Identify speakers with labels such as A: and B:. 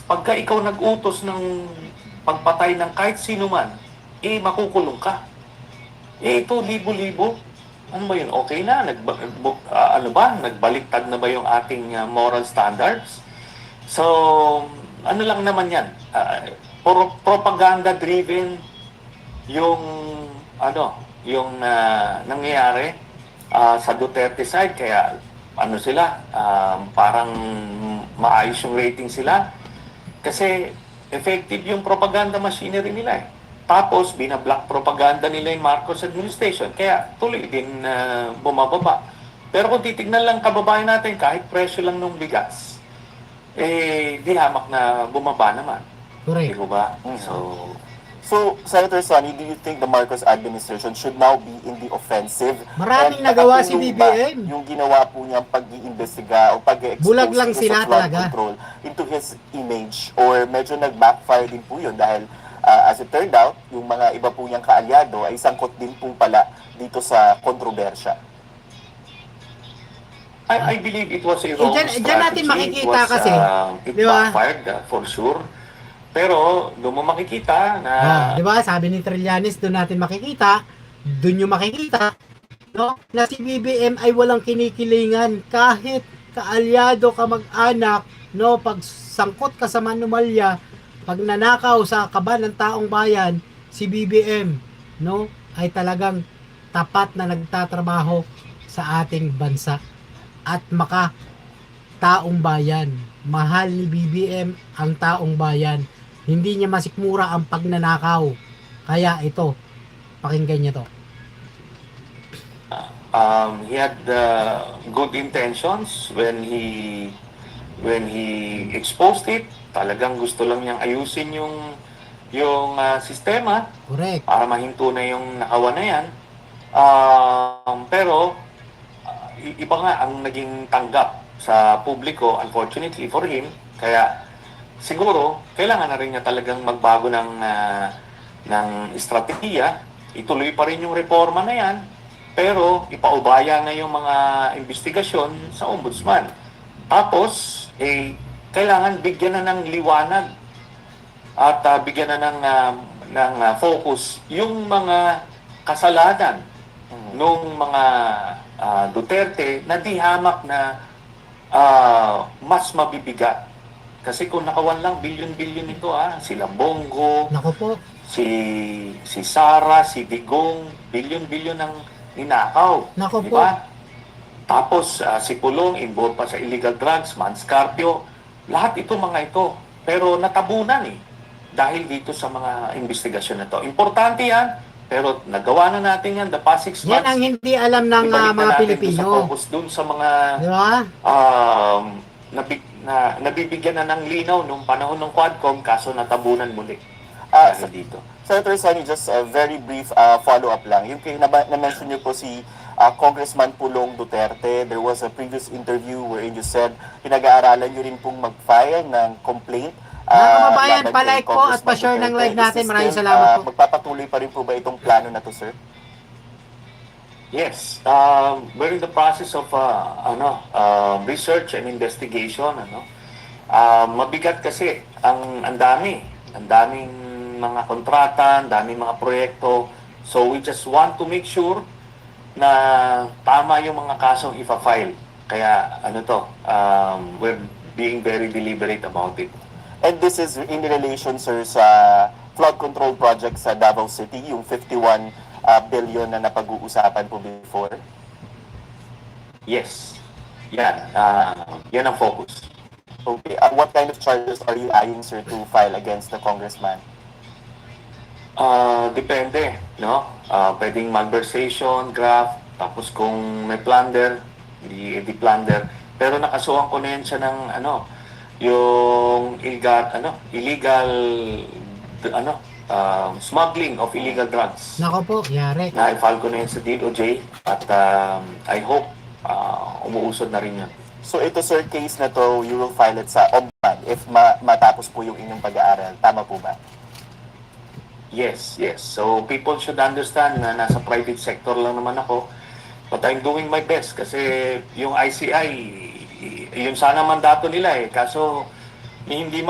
A: pagka ikaw nag-utos ng pagpatay ng kahit sino man, makukulong ka. Ito, libo-libo. Ano ba yun? Okay na? Ano ba? Nagbaliktad na ba yung ating moral standards? So, ano lang naman yan? Propaganda-driven yung, nangyayari sa Duterte side. Kaya, parang maayos yung rating sila. Kasi, effective yung propaganda machinery nila eh. Tapos, binablock propaganda nila yung Marcos administration. Kaya, tuloy din bumababa. Pero kung titignan lang kababayan natin, kahit presyo lang ng bigas, di hamak na bumaba naman. Di
B: Correct.
A: ba?
C: So, Senator Sonny, do you think the Marcos administration should now be in the offensive?
B: Maraming
C: And
B: nagawa si
C: nakatulong ba
B: BBM.
C: yung ginawa po niyang pag-iimbestiga o pag-expose
B: Bulag lang sila
C: sa flood
B: talaga.
C: control into his image? Or medyo nag-backfire din po yun dahil as it turned out, yung mga iba po niyang kaalyado ay sangkot din po pala dito sa kontrobersya.
A: I believe it was a wrong strategy.
B: Diyan natin makikita kasi,
A: it
B: di ba?
A: backfired for sure. Pero doon mo makikita na
B: Di ba? Sabi ni Trillanes, doon natin makikita, doon nyo makikita, no? Na si BBM ay walang kinikilingan kahit kaalyado ka mag-anak, no? Pag sangkot ka sa manumalya, pag nanakaw sa kaban ng taong bayan, si BBM, no? Ay talagang tapat na nagtatrabaho sa ating bansa at taong bayan. Mahal ni BBM ang taong bayan. Hindi niya masikmura ang pagnanakaw. Kaya ito, pakinggan niyo to.
A: he had good intentions when he exposed it. Talagang gusto lang niyang ayusin yung sistema
B: Correct.
A: para mahinto na yung nakawan na yan. Pero iba nga ang naging tanggap sa publiko, unfortunately for him. Kaya siguro kailangan na rin niya talagang magbago ng estratehiya. Ituloy pa rin yung reforma na yan, pero ipaubaya na yung mga investigasyon sa ombudsman. Tapos kailangan bigyan na ng liwanag at bigyan na ng focus yung mga kasalanan nung mga Duterte na di hamak na mas mabibigat. Kasi kung nakawan lang bilyon-bilyon ito, sila Bongo,
B: Nako po.
A: si Sara, si Digong, bilyon-bilyon ang ninakaw.
B: Nako
A: Di
B: po.
A: ba? Tapos si Pulong, involved pa sa illegal drugs, Manscarpio, lahat ito mga ito. Pero natabunan dahil dito sa mga investigasyon na to. Importante yan, pero nagawa na natin yan the past 6 months.
B: Yan ang hindi alam ng
A: Ibalik na
B: mga
A: natin
B: Pilipino.
A: Sa focus dun sa mga
B: Di ba?
A: nabibigyan na ng linaw nung panahon ng Quadcom, kaso natabunan muli. Dito.
C: Senator Sonny, just a very brief follow-up lang. Yung na-mention niyo po si Congressman Pulong Duterte. There was a previous interview wherein you said pinag-aaralan niyo rin pong mag-file ng complaint.
B: Mga kababayan,
C: laban kay
B: pa-like po at
C: Congressman
B: pa-share ng
C: Duterte.
B: live natin.
C: Is this
B: Maraming
C: still,
B: salamat po.
C: Magpapatuloy pa rin po ba itong plano na to, sir?
A: Yes, we're in the process of research and investigation. Mabigat kasi ang daming mga kontrata, ang daming mga proyekto. So we just want to make sure na tama yung mga kasong ifa-file. Kaya we're being very deliberate about it.
C: And this is in relation, sir, sa flood control project sa Davao City, yung 51 billion na napag-uusapan po before?
A: Yes. Yan. Yan ang focus.
C: Okay. What kind of charges are you eyeing, sir, to file against the congressman?
A: Depende, no? Pwedeng malversation, graft, tapos kung may plunder, di plunder. Pero nakasuhan ko na yan siya ng yung illegal smuggling of illegal drugs.
B: Nako po, yari.
A: Na-file ko na yan sa DOJ at I hope umuusod na rin yan.
C: So ito, sir, case na to, you will file it sa Ombudsman if matapos po yung inyong pag-aaral. Tama po ba?
A: Yes. So people should understand na nasa private sector lang naman ako. But I'm doing my best kasi yung ICI, yun sana mandato nila kaso hindi